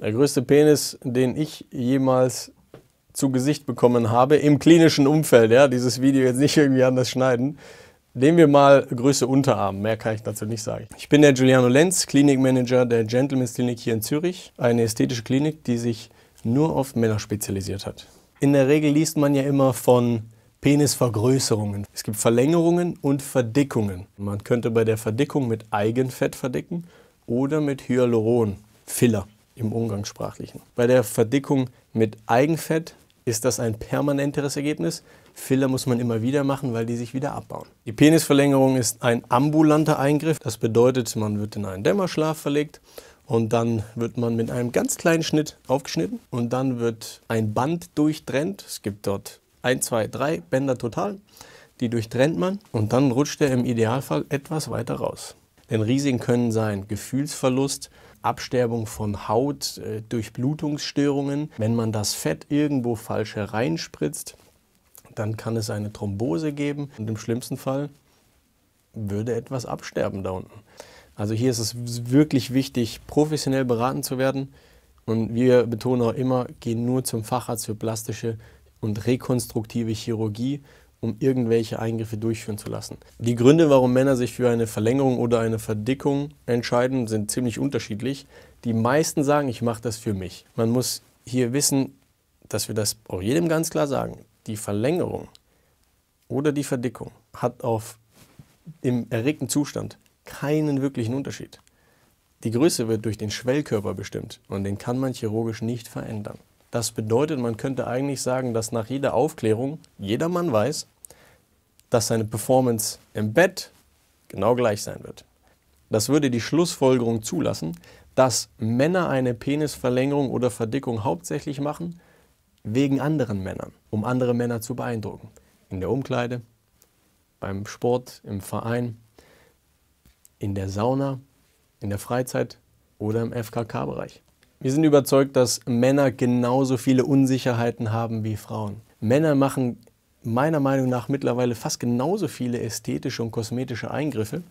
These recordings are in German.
Der größte Penis, den ich jemals zu Gesicht bekommen habe, im klinischen Umfeld, ja, dieses Video jetzt nicht irgendwie anders schneiden. Nehmen wir mal Größe Unterarm, mehr kann ich dazu nicht sagen. Ich bin der Giuliano Lenz, Klinikmanager der Gentleman's Klinik hier in Zürich. Eine ästhetische Klinik, die sich nur auf Männer spezialisiert hat. In der Regel liest man ja immer von Penisvergrößerungen. Es gibt Verlängerungen und Verdickungen. Man könnte bei der Verdickung mit Eigenfett verdicken oder mit Hyaluron, Filler im Umgangssprachlichen. Bei der Verdickung mit Eigenfett ist das ein permanenteres Ergebnis. Filler muss man immer wieder machen, weil die sich wieder abbauen. Die Penisverlängerung ist ein ambulanter Eingriff. Das bedeutet, man wird in einen Dämmerschlaf verlegt und dann wird man mit einem ganz kleinen Schnitt aufgeschnitten und dann wird ein Band durchtrennt. Es gibt dort 1, 2, 3 Bänder total. Die durchtrennt man und dann rutscht er im Idealfall etwas weiter raus. Denn Risiken können sein Gefühlsverlust, Absterbung von Haut, Durchblutungsstörungen. Wenn man das Fett irgendwo falsch hereinspritzt, dann kann es eine Thrombose geben und im schlimmsten Fall würde etwas absterben da unten. Also hier ist es wirklich wichtig, professionell beraten zu werden. Und wir betonen auch immer, gehen nur zum Facharzt für plastische und rekonstruktive Chirurgie, um irgendwelche Eingriffe durchführen zu lassen. Die Gründe, warum Männer sich für eine Verlängerung oder eine Verdickung entscheiden, sind ziemlich unterschiedlich. Die meisten sagen, ich mache das für mich. Man muss hier wissen, dass wir das auch jedem ganz klar sagen. Die Verlängerung oder die Verdickung hat im erregten Zustand keinen wirklichen Unterschied. Die Größe wird durch den Schwellkörper bestimmt und den kann man chirurgisch nicht verändern. Das bedeutet, man könnte eigentlich sagen, dass nach jeder Aufklärung jeder Mann weiß, dass seine Performance im Bett genau gleich sein wird. Das würde die Schlussfolgerung zulassen, dass Männer eine Penisverlängerung oder Verdickung hauptsächlich machen wegen anderen Männern, um andere Männer zu beeindrucken. In der Umkleide, beim Sport, im Verein, in der Sauna, in der Freizeit oder im FKK-Bereich. Wir sind überzeugt, dass Männer genauso viele Unsicherheiten haben wie Frauen. Männer machen meiner Meinung nach mittlerweile fast genauso viele ästhetische und kosmetische Eingriffe,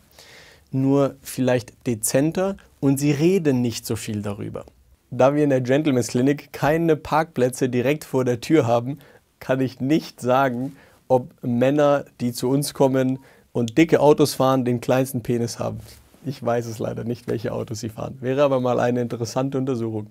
nur vielleicht dezenter und sie reden nicht so viel darüber. Da wir in der Gentleman's Klinik keine Parkplätze direkt vor der Tür haben, kann ich nicht sagen, ob Männer, die zu uns kommen und dicke Autos fahren, den kleinsten Penis haben. Ich weiß es leider nicht, welche Autos sie fahren. Wäre aber mal eine interessante Untersuchung.